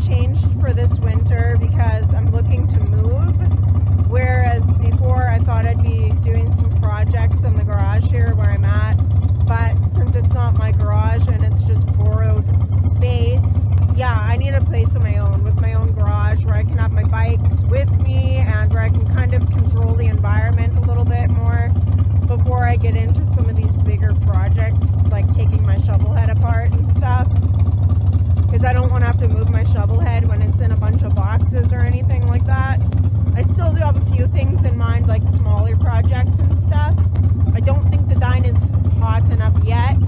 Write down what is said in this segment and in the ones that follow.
changed for this winter because I'm looking to move, whereas before I thought I'd be doing some projects in the garage here where I'm at, but since it's not my garage and it's just borrowed space, yeah, I need a place of my own, with my own garage where I can have my bikes with me and where I can kind of control the environment a little bit more before I get into some of these bigger projects, like taking my shovelhead apart and stuff. Because I don't want to have to move my shovelhead when it's in a bunch of boxes or anything like that. I still do have a few things in mind, like smaller projects and stuff. I don't think the Dyna is hot enough yet,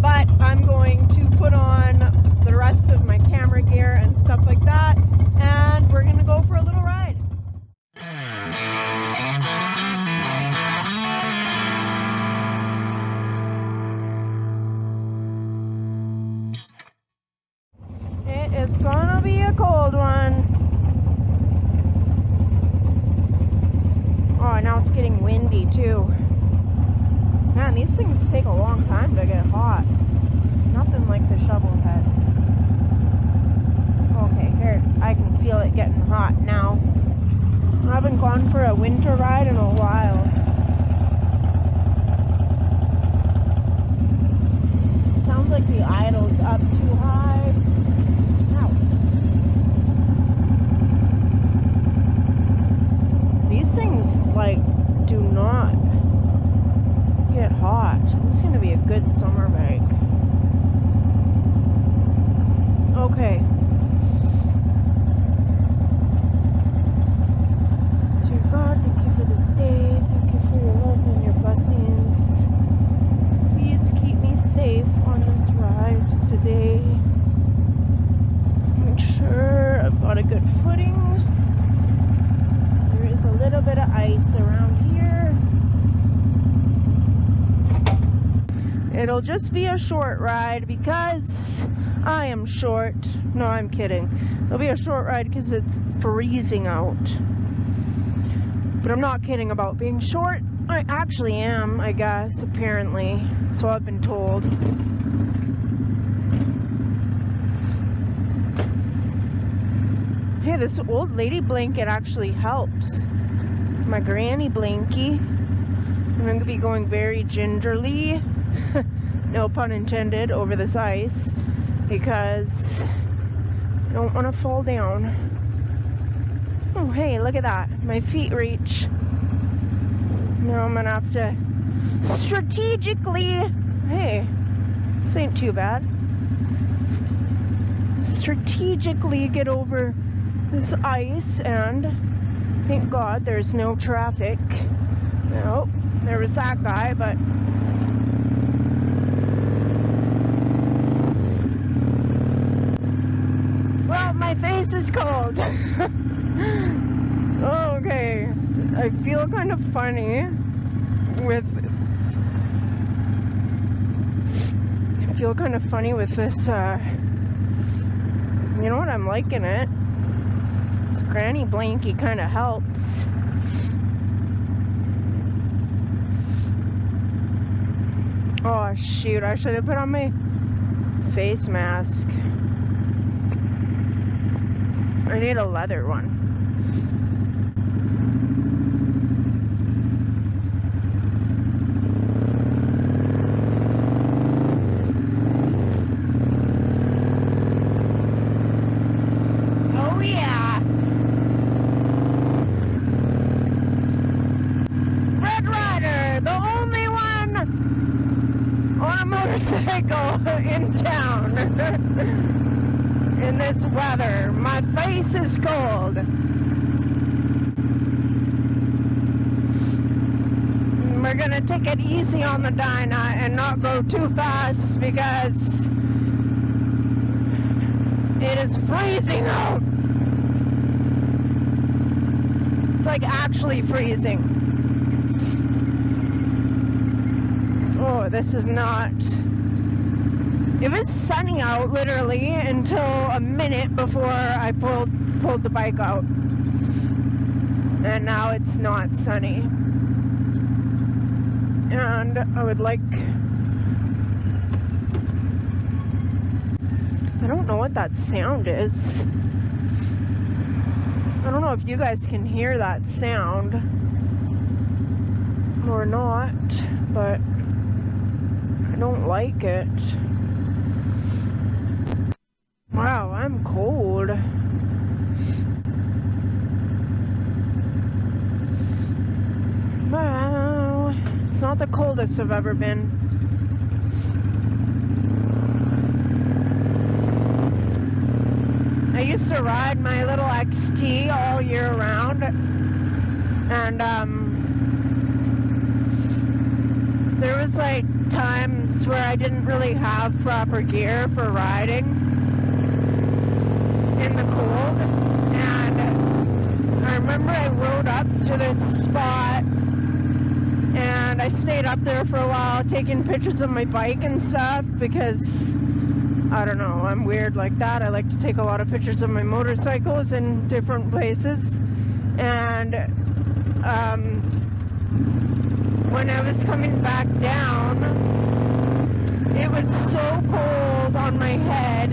but I'm going to put on the rest of my camera gear and stuff like that, and we're going to go for a little ride. It's gonna be a cold one. Oh, now it's getting windy too. Man, these things take a long time to get hot. Nothing like the shovelhead. Okay, here, I can feel it getting hot now. I haven't gone for a winter ride in a while. Sounds like the idle's up too high. These things, like, do not get hot. This is going to be a good summer bike. Okay. Dear God, thank you for this day. Thank you for your love and your blessings. Please keep me safe on this ride today. Make sure I've got a good footing. A little bit of ice around here. It'll just be a short ride because I am short. No, I'm kidding. It'll be a short ride because it's freezing out. But I'm not kidding about being short. I actually am, I guess, apparently. So I've been told. Hey, this old lady blanket actually helps. My granny blankie. I'm going to be going very gingerly, no pun intended, over this ice because I don't want to fall down. Oh, hey, look at that. My feet reach. Now I'm going to have to strategically, hey, this ain't too bad. Strategically get over this ice, and thank God there's no traffic. Nope, there was that guy, but well, my face is cold. Okay, I feel kind of funny with this, you know what, I'm liking it. This granny blankie kind of helps. Oh shoot, I should have put on my face mask. I need a leather one. Oh yeah. Redrider, the only one on a motorcycle in town in this weather. My face is cold. We're gonna take it easy on the Dyna and not go too fast because it is freezing out. It's like actually freezing. Oh, this is not. It was sunny out literally until a minute before I pulled the bike out. And now it's not sunny. And I would like, I don't know what that sound is. I don't know if you guys can hear that sound or not, but I don't like it. Wow, I'm cold. Wow, it's not the coldest I've ever been. I used to ride my little XT all year round, and there was like times where I didn't really have proper gear for riding in the cold, and I remember I rode up to this spot and I stayed up there for a while taking pictures of my bike and stuff because I don't know, I'm weird like that. I like to take a lot of pictures of my motorcycles in different places. And when I was coming back down, it was so cold on my head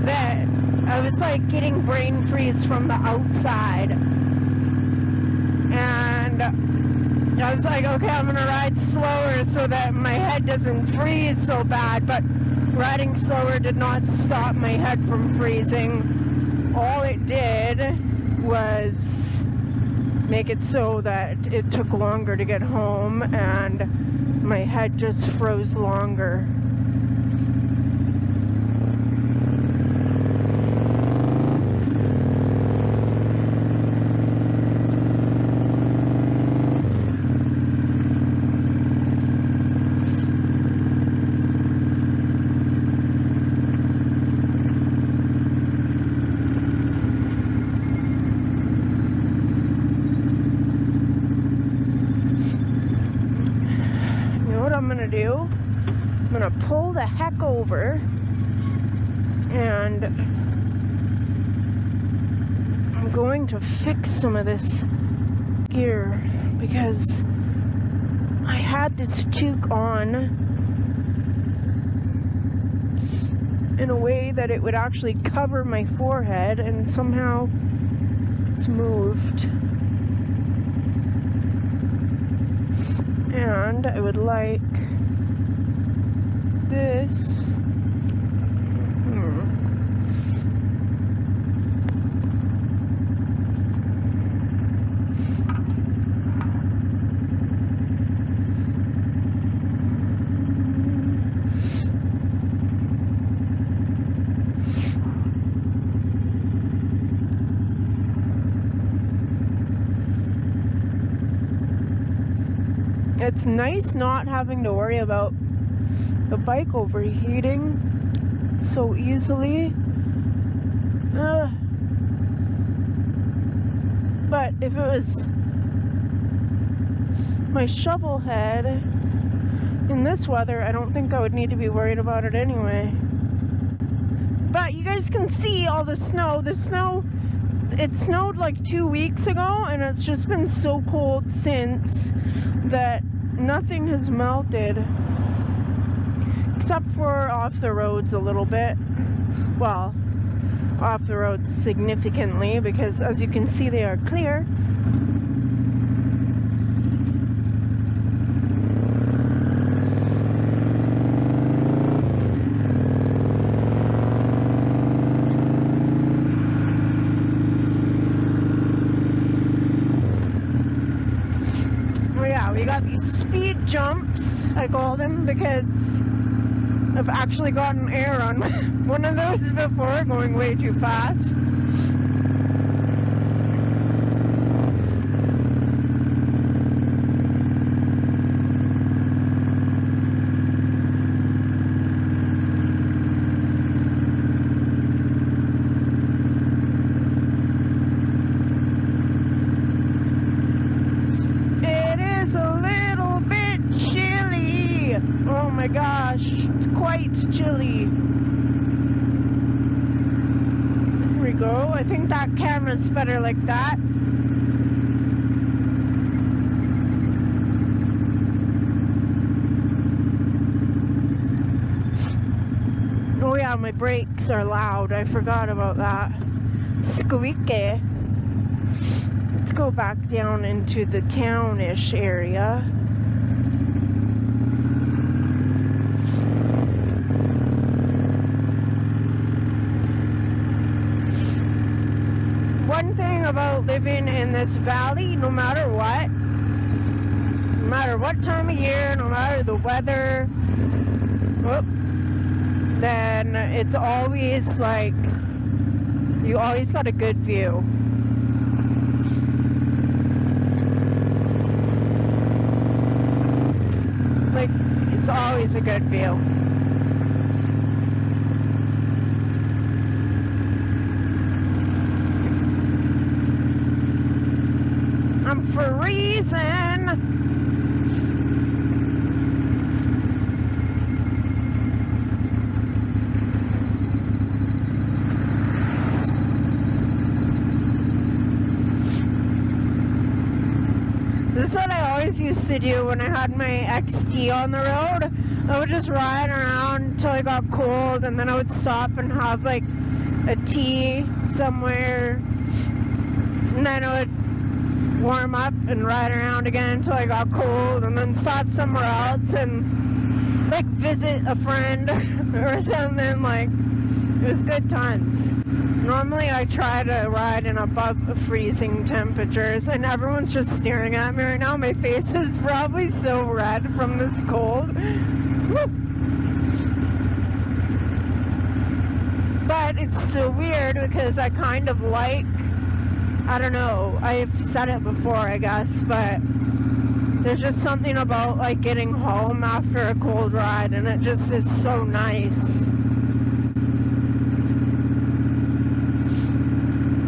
that I was like getting brain freeze from the outside. And I was like, okay, I'm gonna ride slower so that my head doesn't freeze so bad. But riding slower did not stop my head from freezing. All it did was make it so that it took longer to get home and my head just froze longer. I'm gonna pull the heck over and I'm going to fix some of this gear because I had this toque on in a way that it would actually cover my forehead, and somehow it's moved. And I would like this. It's nice not having to worry about the bike overheating so easily. But if it was my shovel head in this weather, I don't think I would need to be worried about it anyway. But you guys can see all the snow. The snow, it snowed like 2 weeks ago, and it's just been so cold since that nothing has melted. Except for off the roads a little bit. Well, off the roads significantly, because as you can see they are clear. Oh yeah, we got these speed jumps, I call them, because I've actually gotten air on one of those before, going way too fast. It is a little bit chilly. Oh my gosh, it's quite chilly. There we go. I think that camera's better like that. Oh yeah, my brakes are loud. I forgot about that. Squeaky. go back down into the town-ish area. One thing about living in this valley, no matter what time of year, no matter the weather, then it's always like, you always got a good view. Like, it's always a good view. I'm freezing. This is what I always used to do when I had my XT on the road. I would just ride around until I got cold, and then I would stop and have like a tea somewhere, and then I would warm up and ride around again until I got cold, and then stop somewhere else and like visit a friend or something. Like, it was good times. Normally I try to ride in above freezing temperatures, and everyone's just staring at me right now. My face is probably so red from this cold. Woo. But it's so weird because I kind of like, I don't know, I've said it before I guess, but there's just something about like getting home after a cold ride, and it just is so nice.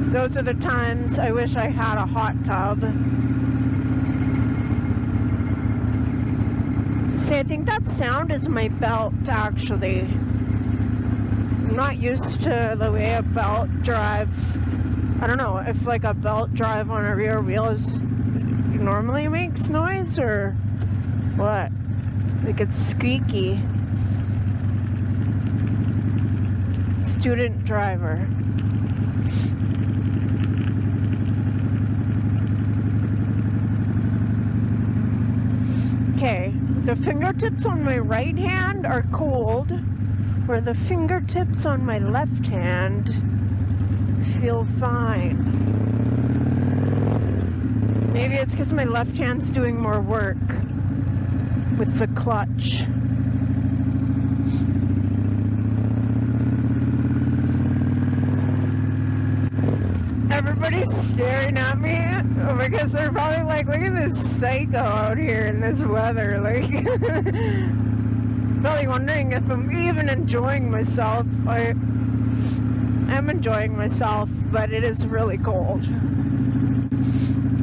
Those are the times I wish I had a hot tub. See, I think that sound is my belt, actually. I'm not used to the way a belt drive. I don't know if like a belt drive on a rear wheel is normally makes noise or what. Like it's squeaky. Student driver. Okay, the fingertips on my right hand are cold, where the fingertips on my left hand feel fine. Maybe it's because my left hand's doing more work with the clutch. Everybody's staring at me because they're probably like, look at this psycho out here in this weather. Like, probably wondering if I'm even enjoying myself. I am enjoying myself, but it is really cold.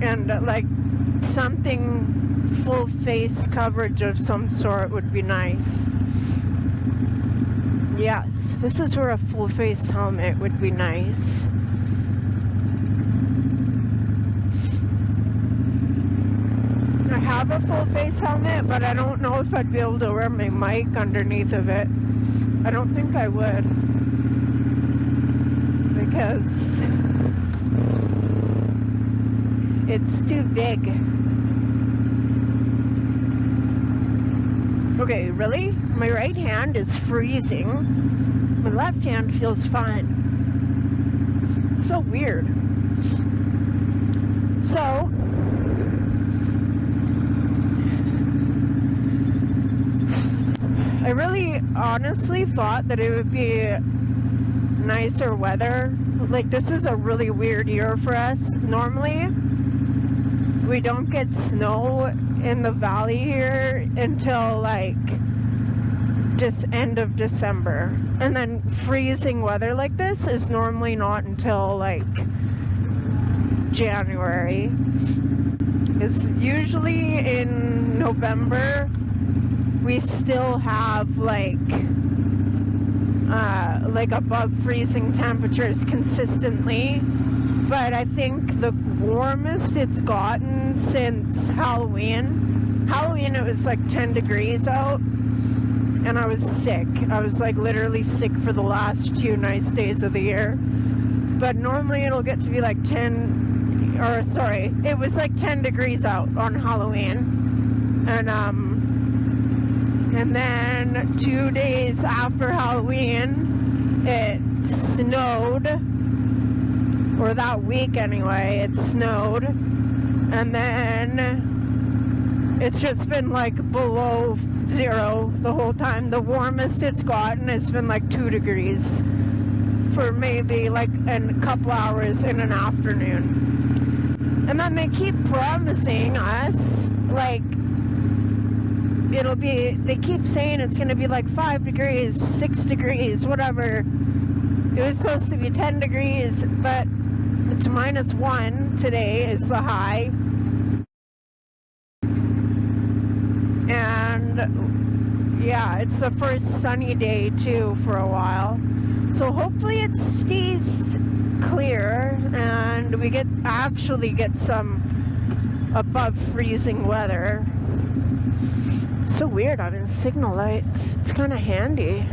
And like something full face coverage of some sort would be nice. Yes, this is where a full face helmet would be nice. I have a full face helmet, but I don't know if I'd be able to wear my mic underneath of it. I don't think I would, because it's too big. Okay, really? My right hand is freezing. My left hand feels fine. So weird. So, I really honestly thought that it would be nicer weather. Like, this is a really weird year for us. Normally, we don't get snow in the valley here until like this end of December. And then freezing weather like this is normally not until like January. It's usually in November. We still have like above freezing temperatures consistently, but I think the warmest it's gotten since Halloween. Halloween, it was like 10 degrees out, and I was sick. I was like literally sick for the last 2 nice days of the year. But normally it'll get to be like 10 or sorry, it was like 10 degrees out on Halloween. And then 2 days after Halloween, it snowed, or that week anyway, it snowed. And then it's just been like below zero the whole time. The warmest it's gotten has been like 2 degrees for maybe like a couple hours in an afternoon. And then they keep promising us like they keep saying it's going to be like 5 degrees, 6 degrees, whatever. It was supposed to be 10 degrees, but it's -1 today is the high. And yeah, it's the first sunny day too for a while. So hopefully it stays clear and we actually get some above freezing weather. So weird having signal lights. It's kind of handy.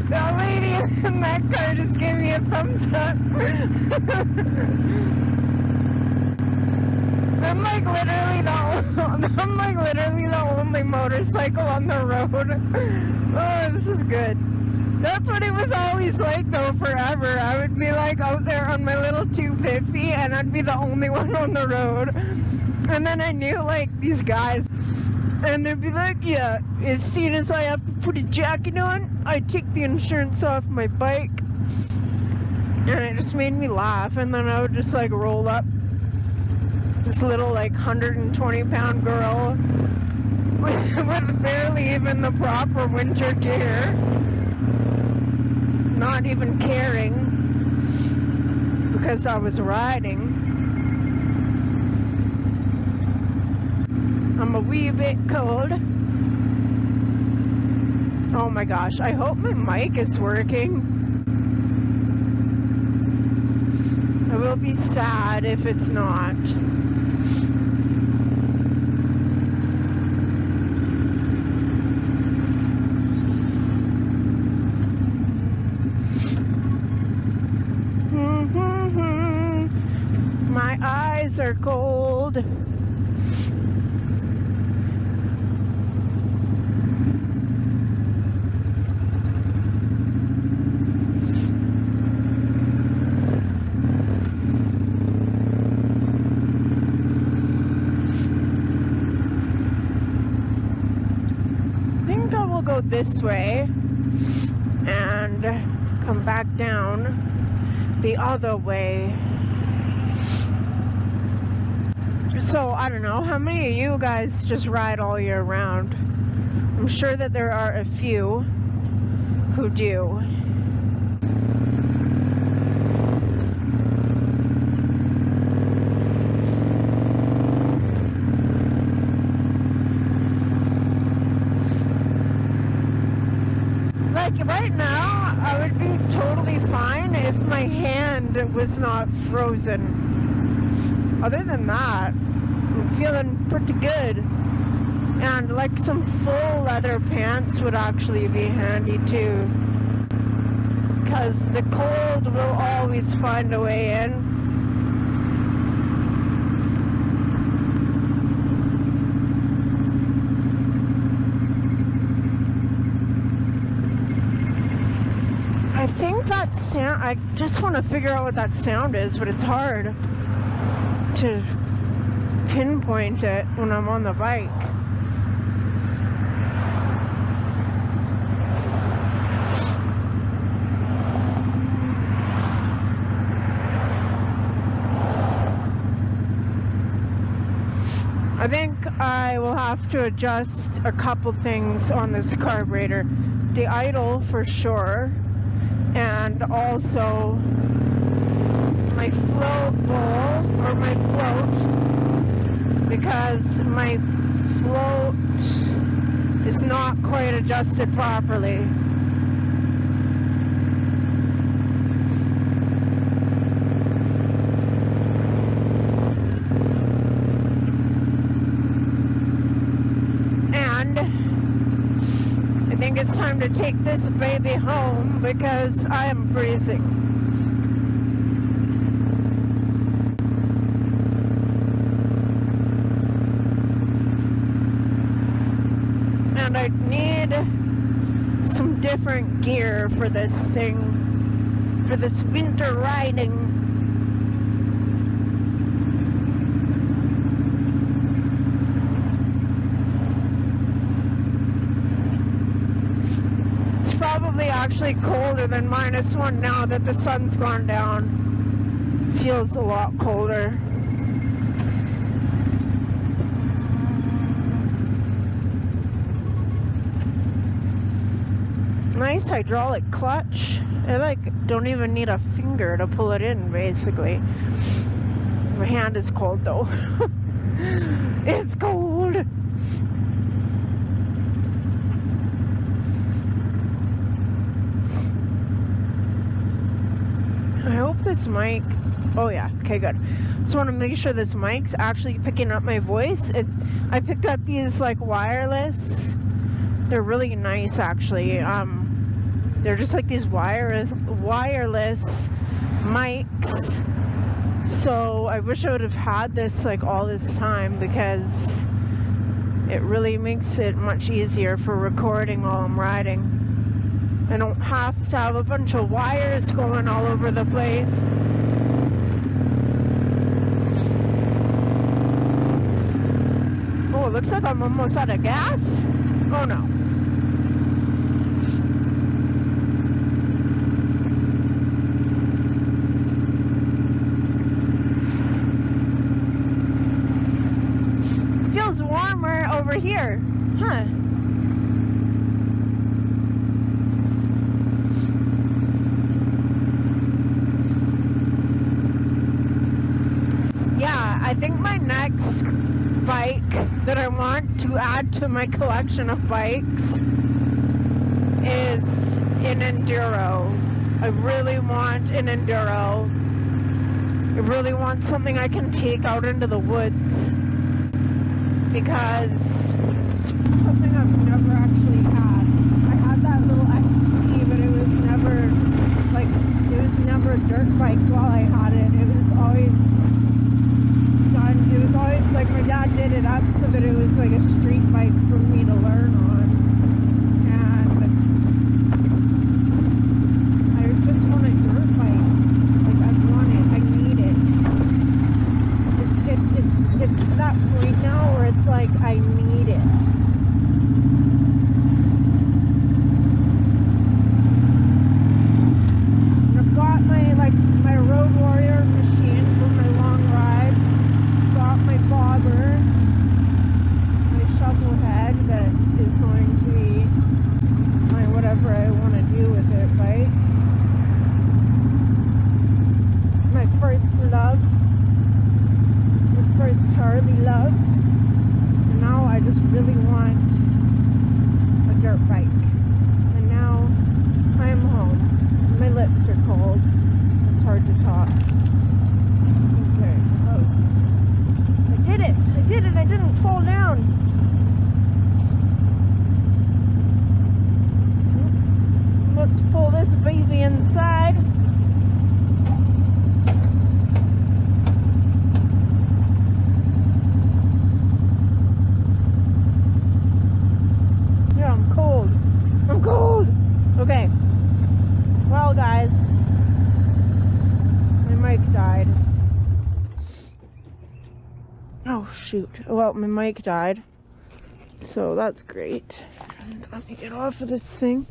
That lady in that car just gave me a thumbs up. I'm like literally the only motorcycle on the road. Oh, this is good. That's what it was always like though, forever. I would be like out there on my little 250 and I'd be the only one on the road. And then I knew like these guys and they'd be like, yeah, as soon as I have to put a jacket on, I take the insurance off my bike. And it just made me laugh. And then I would just like roll up this little like 120-pound girl with barely even the proper winter gear. Not even caring because I was riding. I'm a wee bit cold. Oh my gosh, I hope my mic is working. I will be sad if it's not. My eyes are cold. I think I will go this way and come back down the other way. So, I don't know, how many of you guys just ride all year round? I'm sure that there are a few who do. Like, right now, I would be totally fine if my hand was not frozen. Other than that, I'm feeling pretty good. And like some full leather pants would actually be handy too. Because the cold will always find a way in. I think that sound, I just want to figure out what that sound is, but it's hard to pinpoint it when I'm on the bike. I think I will have to adjust a couple things on this carburetor. The idle for sure, and also my float bowl, or my float, because my float is not quite adjusted properly. And I think think it's time to take this baby home because I am freezing. And I need some different gear for this thing, for this winter riding. Probably actually colder than -1 now that the sun's gone down. Feels a lot colder. Nice hydraulic clutch. I don't even need a finger to pull it in, basically. My hand is cold though. It's cold. I hope this mic, oh yeah, okay, good. Just want to make sure this mic's actually picking up my voice. I picked up these wireless. They're really nice actually. They're just like these wireless mics. So I wish I would have had this all this time because it really makes it much easier for recording while I'm riding. I don't have to have a bunch of wires going all over the place. Oh, it looks like I'm almost out of gas. Oh no. Feels warmer over here. Huh. I think my next bike that I want to add to my collection of bikes is an enduro. I really want an enduro. I really want something I can take out into the woods because it's something I've never actually had. I had that little XT, but it was never a dirt bike while I had it. It was always my dad did it up so that it was like a street bike for me to learn on, and I just want a dirt bike. I want it, I need it. It's to that point now where it's like I need it. And I've got my Road Warrior machine for my long rides. My bobber, my shovelhead that is going to be my whatever I want to do with it, right? My first love, my first Harley love, and now I just really want a dirt bike. And now I'm home. My lips are cold. It's hard to talk. Okay, close. I did it, I didn't fall down. Let's pull this baby inside. Yeah, I'm cold. Okay. Well, guys, my mic died. Oh shoot, well my mic died, so that's great. Let me get off of this thing.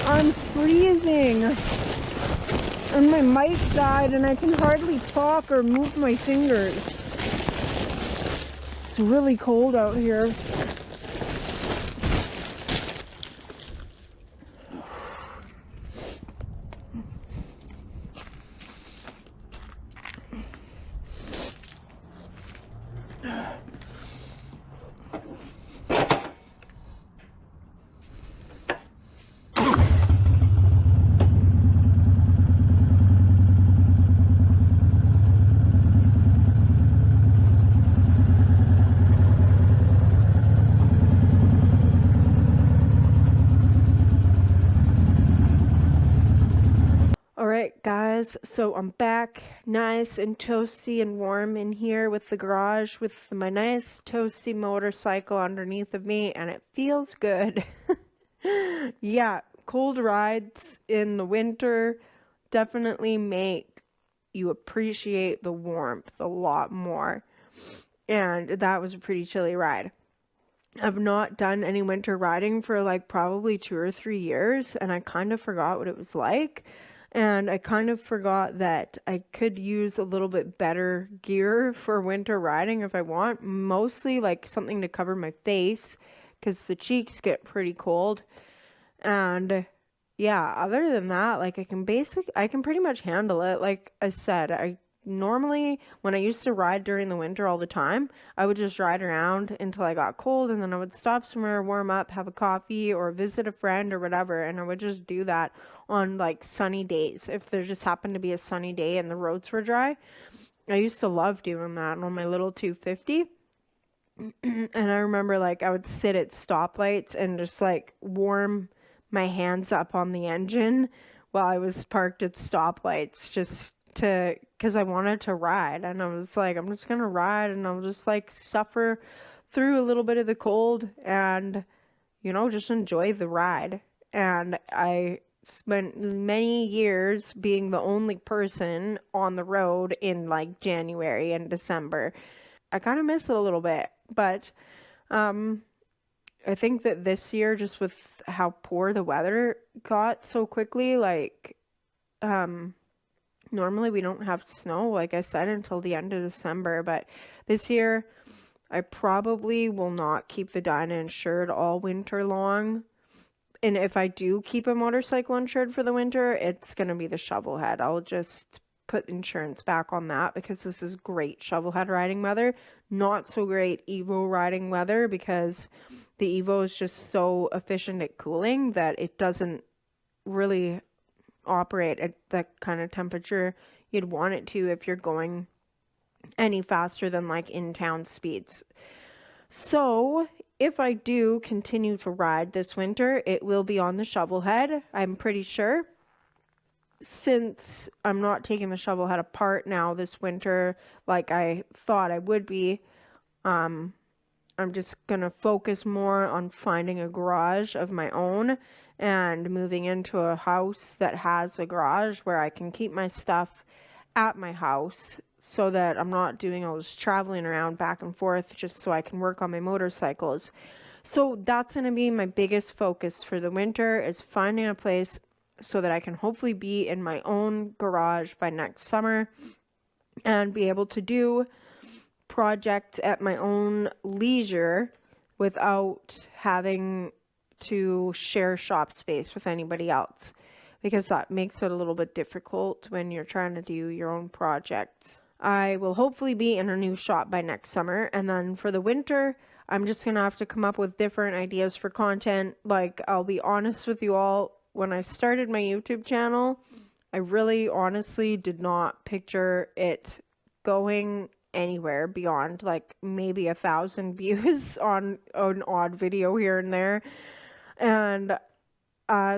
I'm freezing and my mic died and I can hardly talk or move my fingers. It's really cold out here. Alright guys, so I'm back nice and toasty and warm in here with the garage with my nice toasty motorcycle underneath of me, and it feels good. Yeah, cold rides in the winter definitely make you appreciate the warmth a lot more, and that was a pretty chilly ride. I've not done any winter riding for like probably 2 or 3 years, and I kind of forgot what it was like. And I kind of forgot that I could use a little bit better gear for winter riding if I want. Mostly like something to cover my face because the cheeks get pretty cold. And yeah, other than that, like I can pretty much handle it. Like I said, I normally, when I used to ride during the winter all the time, I would just ride around until I got cold, and then I would stop somewhere, warm up, have a coffee, or visit a friend or whatever, and I would just do that on like sunny days. If there just happened to be a sunny day and the roads were dry, I used to love doing that on my little 250. And I remember like I would sit at stoplights and just like warm my hands up on the engine while I was parked at stoplights, just to, because I wanted to ride, and I was like, I'm just gonna ride and I'll just like suffer through a little bit of the cold and, you know, just enjoy the ride. And I spent many years being the only person on the road in like January and December. I kind of miss it a little bit, but I think that this year, just with how poor the weather got so quickly, like, normally we don't have snow, like I said, until the end of December, but this year I probably will not keep the Dyna insured all winter long. And if I do keep a motorcycle insured for the winter, it's going to be the shovelhead. I'll just put insurance back on that because this is great shovelhead riding weather. Not so great Evo riding weather because the Evo is just so efficient at cooling that it doesn't really operate at the kind of temperature you'd want it to if you're going any faster than like in-town speeds. So if I do continue to ride this winter, it will be on the shovelhead, I'm pretty sure. Since I'm not taking the shovelhead apart now this winter like I thought I would be, I'm just gonna focus more on finding a garage of my own and moving into a house that has a garage where I can keep my stuff at my house so that I'm not doing all this traveling around back and forth just so I can work on my motorcycles. So that's going to be my biggest focus for the winter, is finding a place so that I can hopefully be in my own garage by next summer and be able to do projects at my own leisure without having to share shop space with anybody else, because that makes it a little bit difficult when you're trying to do your own projects. I will hopefully be in a new shop by next summer, and then for the winter, I'm just gonna have to come up with different ideas for content. Like, I'll be honest with you all, when I started my YouTube channel, I really honestly did not picture it going anywhere beyond like maybe 1,000 views on an odd video here and there. And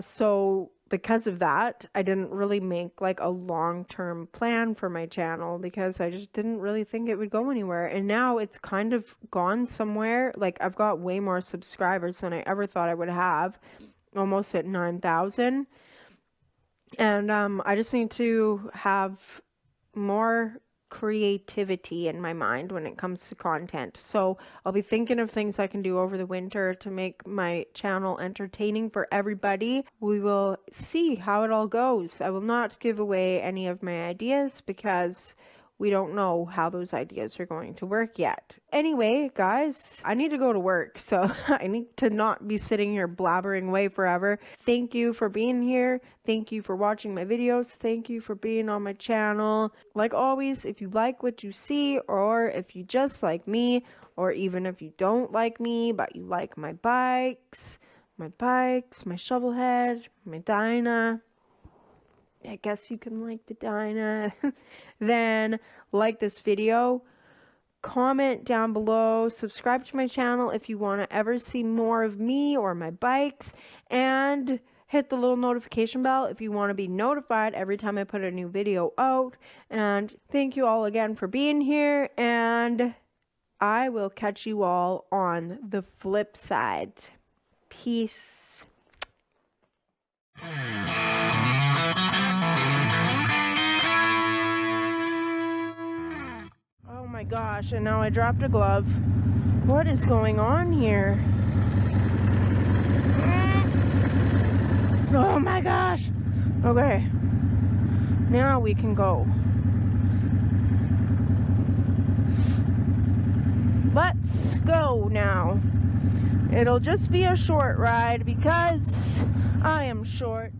so because of that, I didn't really make like a long-term plan for my channel because I just didn't really think it would go anywhere. And now it's kind of gone somewhere. Like, I've got way more subscribers than I ever thought I would have, almost at 9,000. And I just need to have more creativity in my mind when it comes to content. So I'll be thinking of things I can do over the winter to make my channel entertaining for everybody. We will see how it all goes. I will not give away any of my ideas because we don't know how those ideas are going to work yet. Anyway, guys, I need to go to work, so I need to not be sitting here blabbering away forever. Thank you for being here. Thank you for watching my videos. Thank you for being on my channel. Like always, if you like what you see, or if you just like me, or even if you don't like me, but you like my bikes, my shovelhead, my Dyna, I guess you can like the Dyna, then like this video, comment down below, subscribe to my channel if you want to ever see more of me or my bikes, and hit the little notification bell if you want to be notified every time I put a new video out. And thank you all again for being here, and I will catch you all on the flip side. Peace. Oh my gosh, and now I dropped a glove. What is going on here? Oh my gosh. Okay. Now we can go. Let's go now. It'll just be a short ride because I am short.